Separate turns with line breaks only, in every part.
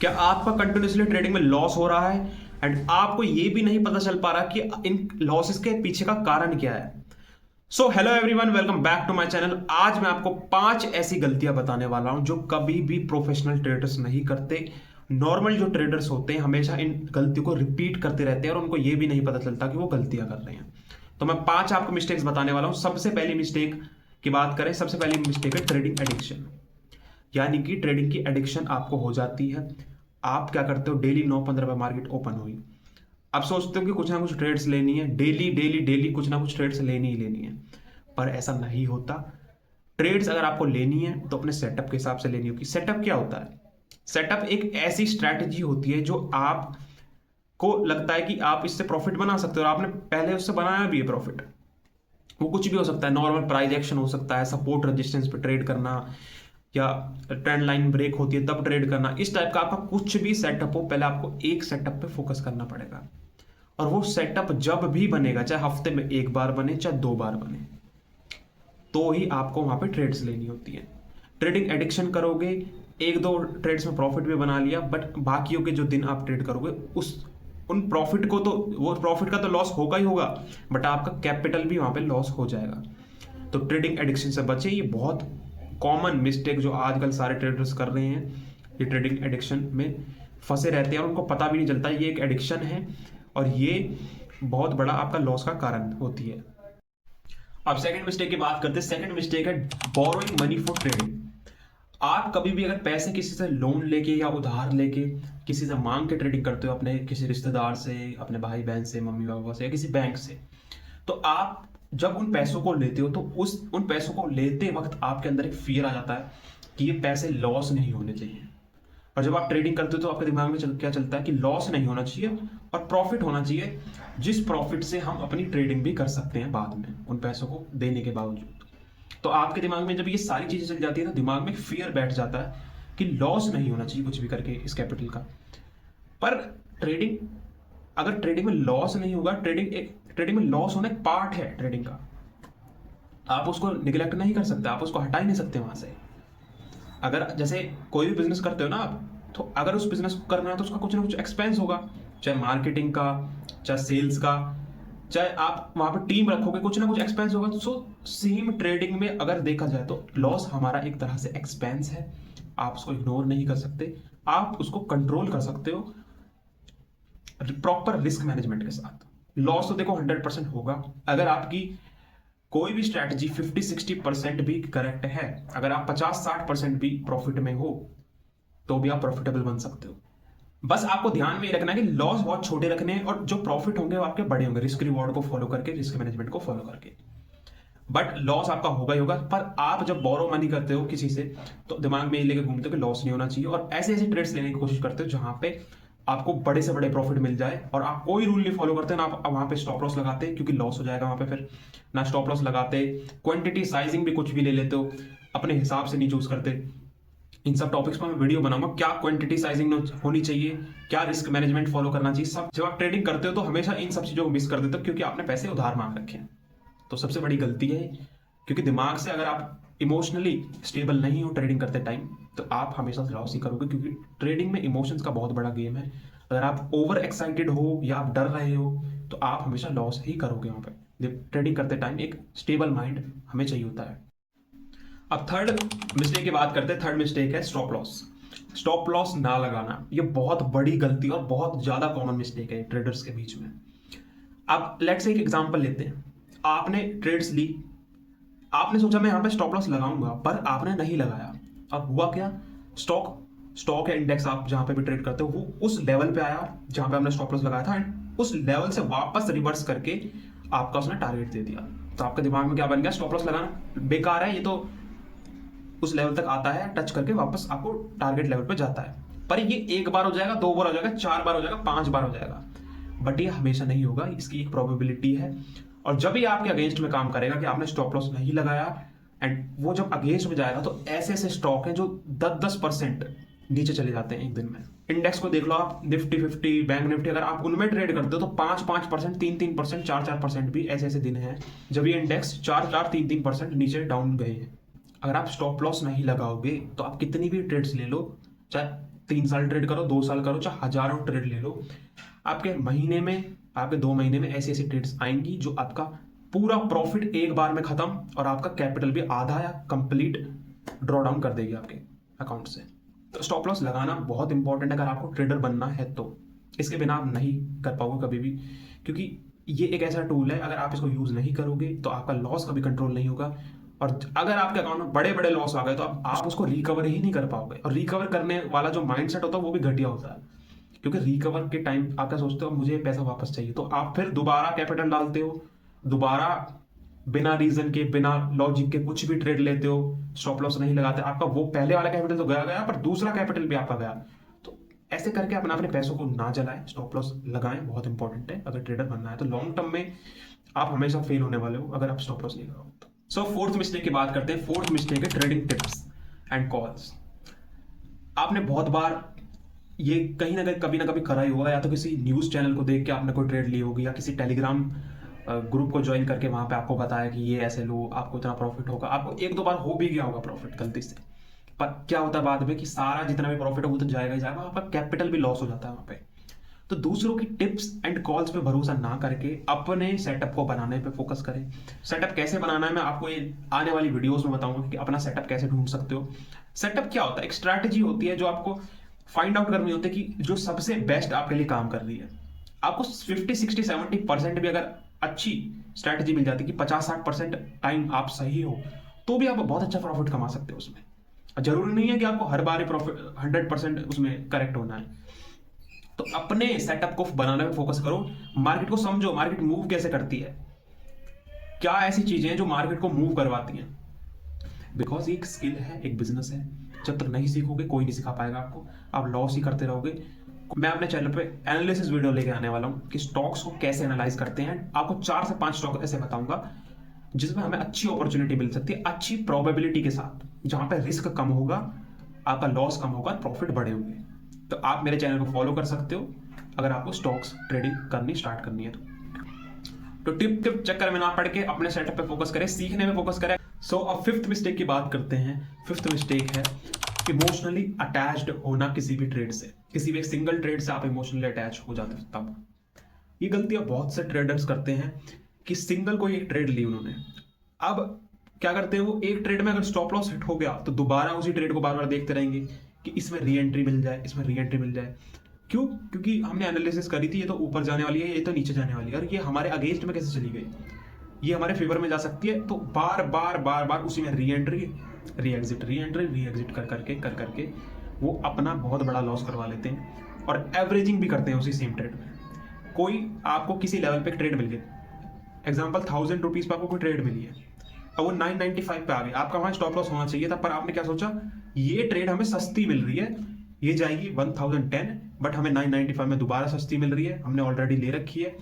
क्या आपका continuously trading में लॉस हो रहा है एंड आपको ये भी नहीं पता चल पा रहा कि इन लॉसेस के पीछे का कारण क्या है? So hello everyone, welcome back to my channel. आज मैं आपको 5 ऐसी गलतियां बताने वाला हूं जो कभी भी प्रोफेशनल ट्रेडर्स नहीं करते। नॉर्मल जो ट्रेडर्स होते हैं हमेशा इन गलतियों को रिपीट करते रहते हैं और उनको ये भी नहीं पता चलता कि वो गलतियां कर रहे हैं। तो मैं 5 आपको मिस्टेक्स बताने वाला हूं। सबसे पहली मिस्टेक की बात करें, सबसे पहली मिस्टेक है ट्रेडिंग एडिक्शन। यानी कि ट्रेडिंग की एडिक्शन आपको हो जाती है। आप क्या करते हो, डेली 9-15 पे मार्केट ओपन हुई, आप सोचते हो कि कुछ ना कुछ ट्रेड्स लेनी है, डेली डेली डेली कुछ ना कुछ ट्रेड्स लेनी ही लेनी है, पर ऐसा नहीं होता। ट्रेड्स अगर आपको लेनी है तो अपने सेटअप के हिसाब से लेनी होगी। सेटअप क्या होता है? सेटअप एक ऐसी स्ट्रैटेजी होती है जो आप को लगता है कि आप इससे प्रॉफिट बना सकते हो और आपने पहले उससे बनाया भी है प्रॉफिट। वो कुछ भी हो सकता है, नॉर्मल प्राइस एक्शन हो सकता है, सपोर्ट रेजिस्टेंस पे ट्रेड करना, या ट्रेंड लाइन ब्रेक होती है तब ट्रेड करना। इस टाइप का आपका कुछ भी सेटअप हो, पहले आपको एक सेटअप पे फोकस करना पड़ेगा। और वो सेटअप जब भी बनेगा, चाहे हफ्ते में एक बार बने चाहे 2 बार बने, तो ही आपको वहां पे ट्रेड्स लेनी होती है। ट्रेडिंग एडिक्शन करोगे, एक दो ट्रेड्स में प्रॉफिट भी बना लिया, बट बाकियों के जो दिन आप ट्रेड करोगे उस उन प्रॉफिट को तो, वो प्रॉफिट का तो लॉस होगा ही होगा, बट आपका कैपिटल भी वहां पे लॉस हो जाएगा। तो ट्रेडिंग एडिक्शन से बचे। ये बहुत कॉमन मिस्टेक जो आजकल सारे ट्रेडर्स कर रहे हैं, ये ट्रेडिंग एडिक्शन में फंसे रहते हैं और उनको पता भी नहीं चलता ये एक एडिक्शन है और ये बहुत बड़ा आपका लॉस का कारण होती है। अब सेकंड मिस्टेक की बात करते हैं। सेकंड मिस्टेक है बोरोइंग मनी फॉर ट्रेडिंग। आप कभी भी अगर पैसे किसी से लोन लेके या उधार लेके किसी से मांग के ट्रेडिंग करते हो, अपने किसी रिश्तेदार से, अपने भाई बहन से, मम्मी पापा से, या किसी बैंक से, तो आप जब उन पैसों को लेते हो तो उन पैसों को लेते वक्त आपके अंदर एक फियर आ जाता है कि ये पैसे लॉस नहीं होने चाहिए। और जब आप ट्रेडिंग करते हो तो आपके दिमाग में क्या चलता है कि लॉस नहीं होना चाहिए और प्रॉफिट होना चाहिए, जिस प्रॉफिट से हम अपनी ट्रेडिंग भी कर सकते हैं बाद में उन पैसों को देने के बावजूद। तो आपके दिमाग में जब ये सारी चीजें चल जाती है ना, दिमाग में फियर बैठ जाता है कि लॉस नहीं होना चाहिए कुछ भी करके इस कैपिटल का। पर ट्रेडिंग, अगर ट्रेडिंग में लॉस नहीं होगा, ट्रेडिंग में लॉस होना एक पार्ट है ट्रेडिंग का, आप उसको निगलेक्ट नहीं कर सकते, आप उसको हटा ही नहीं सकते वहां से। अगर जैसे कोई भी बिजनेस करते हो ना आप, तो अगर उस बिजनेस को करना है तो उसका कुछ ना कुछ एक्सपेंस होगा, चाहे मार्केटिंग का, चाहे सेल्स का, चाहे आप वहां पर टीम रखोगे, कुछ ना कुछ एक्सपेंस होगा। सो सेम ट्रेडिंग में अगर देखा जाए तो लॉस हमारा एक तरह से एक्सपेंस है। आप उसको इग्नोर नहीं कर सकते, आप उसको कंट्रोल कर सकते हो प्रॉपर रिस्क मैनेजमेंट के साथ। लॉस तो देखो 100% होगा। अगर आपकी कोई भी स्ट्रैटेजी 50-60% भी करेक्ट है, अगर आप 50-60% भी प्रॉफिट में हो, तो भी आप प्रॉफिटेबल बन सकते हो। बस आपको ध्यान में रखना है कि लॉस बहुत छोटे रखने हैं और जो प्रॉफिट होंगे वो आपके बड़े होंगे, रिस्क रिवॉर्ड को फॉलो करके, रिस्क मैनेजमेंट को फॉलो करके। बट लॉस आपका होगा ही होगा। पर आप जब बोरो मनी करते हो किसी से, तो दिमाग में ये लेके घूमते हो कि लॉस नहीं होना चाहिए, और ऐसे ऐसे ट्रेड्स लेने की कोशिश करते हो जहां पे आपको बड़े से बड़े प्रॉफिट मिल जाए, और आप कोई रूल नहीं फॉलो करते ना, आप वहां पे स्टॉप लॉस लगाते क्योंकि लॉस हो जाएगा वहां पे, फिर ना स्टॉप लॉस लगाते, क्वांटिटी साइजिंग भी कुछ भी ले लेते हो, अपने हिसाब से नहीं चूज करते। इन सब टॉपिक्स पर मैं वीडियो बनाऊंगा, क्या क्वांटिटी साइजिंग होनी चाहिए, क्या रिस्क मैनेजमेंट फॉलो करना चाहिए, सब। जब आप ट्रेडिंग करते हो तो हमेशा इन सब चीजों को मिस कर देते हो क्योंकि आपने पैसे उधार मांग रखे हैं। तो सबसे बड़ी गलती है, क्योंकि दिमाग से अगर आप इमोशनली स्टेबल नहीं हो ट्रेडिंग करते टाइम, तो आप हमेशा लॉस ही करोगे, क्योंकि ट्रेडिंग में इमोशंस का बहुत बड़ा गेम है। अगर आप ओवर एक्साइटेड हो या आप डर रहे हो तो आप हमेशा लॉस ही करोगे वहां पे। ट्रेडिंग करते टाइम एक स्टेबल माइंड हमें चाहिए होता है। अब थर्ड मिस्टेक की बात करते हैं। थर्ड मिस्टेक है स्टॉप लॉस। स्टॉप लॉस ना लगाना, ये बहुत बड़ी गलती और बहुत ज्यादा कॉमन मिस्टेक है ट्रेडर्स के बीच में। अब लेट्स से एक एग्जांपल लेते हैं। आपने ट्रेड्स ली, आपने सोचा मैं यहां पे स्टॉप लॉस लगाऊंगा, पर आपने नहीं लगाया। अब हुआ क्या, स्टॉक स्टॉक या इंडेक्स आप जहां पे भी ट्रेड करते हो वो उस लेवल पे आया जहां पे आपने स्टॉप लॉस लगाया था, एंड उस लेवल से वापस रिवर्स करके आपका उसने टारगेट दे दिया। तो आपके दिमाग में क्या बन गया, स्टॉप लॉस लगाना बेकार है, ये तो उस लेवल तक आता है, टच करके वापस आपको टारगेट लेवल पे जाता है। पर ये एक बार हो जाएगा, 2 बार हो जाएगा, 4 बार हो जाएगा, 5 बार हो जाएगा, बट ये हमेशा नहीं होगा, इसकी एक प्रोबेबिलिटी है। और जब ये आपके अगेंस्ट में काम करेगा कि आपने स्टॉप लॉस नहीं लगाया, एंड वो जब अगेंस्ट में जाएगा, तो ऐसे ऐसे स्टॉक हैं जो 10-10% नीचे चले जाते हैं एक दिन में। इंडेक्स को देख लो आप, निफ्टी 50, बैंक निफ्टी, अगर आप उनमें ट्रेड करते हो तो 5-5%, 3-3%, 4-4% भी ऐसे ऐसे दिन हैं जब ये इंडेक्स 4-4, 3-3% नीचे डाउन गए हैं। अगर आप स्टॉप लॉस नहीं लगाओगे तो आप कितनी भी ट्रेड्स ले लो, चाहे 3 साल ट्रेड करो, 2 साल करो, चाहे हजारों ट्रेड ले लो, आपके महीने में, आपके 2 महीने में ऐसी ऐसी ट्रेड्स आएंगी जो आपका पूरा प्रॉफिट एक बार में खत्म और आपका कैपिटल भी आधा या कंप्लीट ड्रॉ डाउन कर देगी आपके अकाउंट से। तो स्टॉप लॉस लगाना बहुत इंपॉर्टेंट है अगर आपको ट्रेडर बनना है तो। इसके बिना आप नहीं कर पाओगे कभी भी, क्योंकि ये एक ऐसा टूल है, अगर आप इसको यूज नहीं करोगे तो आपका लॉस कभी कंट्रोल नहीं होगा। और अगर आपके अकाउंट में बड़े बड़े लॉस आ गए तो आप उसको रिकवर ही नहीं कर पाओगे। और रिकवर करने वाला जो माइंडसेट होता है वो भी घटिया होता है, क्योंकि रिकवर के टाइम आप क्या सोचते हो, मुझे पैसा वापस चाहिए, तो आप फिर दोबारा कैपिटल डालते हो, दोबारा बिना रीजन के, बिना लॉजिक के कुछ भी ट्रेड लेते हो, स्टॉप लॉस नहीं लगाते, आपका वो पहले वाला कैपिटल तो गया गया, पर दूसरा कैपिटल भी आपका गया। तो ऐसे करके अपने पैसों को ना जलाएं, स्टॉप लॉस लगाएं, बहुत इंपॉर्टेंट है अगर ट्रेडर बनना है तो। लॉन्ग टर्म में आप हमेशा फेल होने वाले हो अगर आप स्टॉप लॉस नहीं लगाओ तो। सो फोर्थ मिस्टेक की बात करते हैं। फोर्थ मिस्टेक है ट्रेडिंग टिप्स एंड कॉल्स। आपने बहुत बार ये कहीं ना कहीं कभी ना कभी करा ही होगा, या तो किसी न्यूज चैनल को देख के आपने कोई ट्रेड ली होगी, या किसी टेलीग्राम ग्रुप को ज्वाइन करके वहां पे आपको बताया कि ये ऐसे लो, आपको इतना प्रॉफिट होगा। आपको 1-2 बार हो भी गया होगा प्रॉफिट गलती से, पर क्या होता है बाद में कि सारा जितना भी प्रॉफिट है वो तो जाएगा ही जाएगा, आपका कैपिटल भी लॉस हो जाता है वहां पे। तो दूसरों की टिप्स एंड कॉल्स पे भरोसा ना करके अपने सेटअप को बनाने पे फोकस करें। सेटअप कैसे बनाना है मैं आपको ये आने वाली वीडियोस में बताऊंगा कि अपना सेटअप कैसे ढूंढ सकते हो। सेटअप क्या होता है, एक स्ट्रैटेजी होती है जो आपको फाइंड आउट करनी होती है कि जो सबसे बेस्ट आपके लिए काम कर रही है। आपको 50, 60, 70% भी अगर अच्छी स्ट्रैटेजी मिल जाती है कि 50-60% टाइम आप सही हो, तो भी आप बहुत अच्छा प्रॉफिट कमा सकते हो उसमें। जरूरी नहीं है कि आपको हर बार प्रॉफिट 100% उसमें करेक्ट होना है। तो अपने सेटअप को बनाने में फोकस करो, मार्केट को समझो, मार्केट मूव कैसे करती है, क्या ऐसी चीजें हैं जो मार्केट को मूव करवाती हैं। बिकॉज ये एक स्किल है, एक बिजनेस है, जब तक नहीं सीखोगे कोई नहीं सिखा पाएगा आपको, आप लॉस ही करते रहोगे। मैं अपने चैनल पे एनालिसिस वीडियो लेके आने वाला हूँ कि स्टॉक्स को कैसे एनालाइज करते हैं। आपको 4 से 5 स्टॉक ऐसे बताऊंगा जिसमें हमें अच्छी अपॉर्चुनिटी मिल सकती है, अच्छी प्रोबेबिलिटी के साथ, जहां पे रिस्क कम होगा, आपका लॉस कम होगा, प्रॉफिट बढ़े होंगे। तो आप मेरे चैनल को फॉलो कर सकते हो अगर आपको स्टॉक्स ट्रेडिंग करनी स्टार्ट करनी है तो टिप चक्कर में ना पड़ के अपने सेटअप पे फोकस करें, सीखने में फोकस करें। सो अब 5th मिस्टेक की बात करते हैं। 5th मिस्टेक है इमोशनली अटैच्ड होना किसी भी ट्रेड से। किसी भी एक सिंगल ट्रेड से आप इमोशनली अटैच हो जाते हैं तब। ये गलतियां बहुत से ट्रेडर्स करते हैं कि सिंगल कोई एक ट्रेड ली उन्होंने, अब क्या करते हैं वो एक ट्रेड में अगर स्टॉप लॉस हिट हो गया तो दोबारा उसी ट्रेड को बार बार देखते रहेंगे कि इसमें री एंट्री मिल जाए, इसमें री एंट्री मिल जाए। क्यों? क्योंकि हमने एनालिसिस करी थी ये तो ऊपर जाने वाली है, ये तो नीचे जाने वाली है, और ये हमारे अगेंस्ट में कैसे चली गई, ये हमारे फेवर में जा सकती है। तो बार बार उसी में री एंट्री, री एग्जिट, री एंट्री, री एग्जिट कर करके वो अपना बहुत बड़ा लॉस करवा लेते हैं और एवरेजिंग भी करते हैं उसी सेम ट्रेड में। कोई आपको किसी लेवल पे ट्रेड मिल गया, एग्जांपल 1000 रुपीज पर आपको कोई ट्रेड मिली है, अब वो 995 पे आ गई, आपका वहां स्टॉप लॉस होना चाहिए था, पर आपने क्या सोचा, ये ट्रेड हमें सस्ती मिल रही है, ये जाएगी 1010, बट हमें 995 में दोबारा सस्ती मिल रही है, हमने ऑलरेडी ले रखी है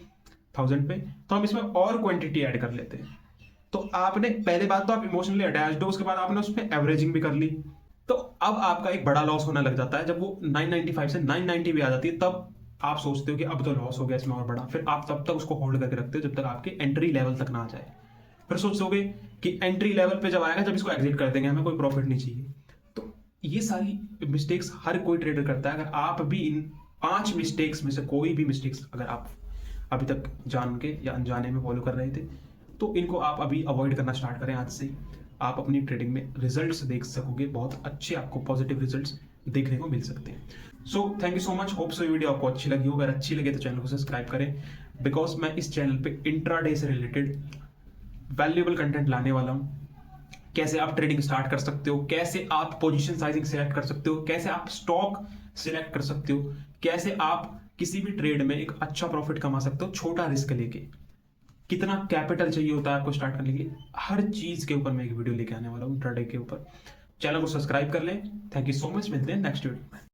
1000 पे, तो हम इसमें और क्वांटिटी ऐड कर लेते हैं। तो आपने पहले बात तो आप इमोशनली अटैच्ड हो, उसके बाद आपने उसमें एवरेजिंग भी कर ली, तो अब आपका एक बड़ा लॉस होने लग जाता है। जब वो 995 से 990 भी आ जाती है तब आप सोचते हो कि अब तो लॉस हो गया इसमें और बड़ा, फिर आप तब तक उसको होल्ड करके रखते हो जब तक आपके एंट्री लेवल तक ना आ जाए। फिर सोचोगे कि एंट्री लेवल पे जब आएगा जब इसको एग्जिट कर देंगे, हमें कोई प्रॉफिट नहीं चाहिए। तो ये सारी मिस्टेक्स हर कोई ट्रेडर करता है। अगर आप भी इन 5 मिस्टेक्स में से कोई भी मिस्टेक्स अगर आप अभी तक जान के या अनजाने में फॉलो कर रहे थे, तो इनको आप अभी अवॉइड करना स्टार्ट करें आज से। आप अपनी ट्रेडिंग में रिजल्ट्स देख सकोगे, बहुत अच्छे आपको पॉजिटिव रिजल्ट्स देखने को मिल सकते हैं। So thank you so much, hope so video आपको अच्छी लगी हो। अगर अच्छी लगे तो चैनल को सब्सक्राइब करें, बिकॉज मैं इस चैनल पे इंट्राडे से रिलेटेड वैल्यूएबल कंटेंट लाने वाला हूँ। कैसे आप ट्रेडिंग स्टार्ट कर सकते हो, कैसे आप पोजीशन साइजिंग सिलेक्ट कर सकते हो, कैसे आप स्टॉक सिलेक्ट कर सकते हो, कैसे आप किसी भी ट्रेड में एक अच्छा प्रॉफिट कमा सकते हो छोटा रिस्क लेके, कितना कैपिटल चाहिए होता है आपको स्टार्ट करने के लिए, हर चीज के ऊपर मैं एक वीडियो लेके आने वाला हूँ इंट्राडे के ऊपर। चैनल को सब्सक्राइब कर लें। थैंक यू सो मच, मिलते हैं नेक्स्ट वीडियो में।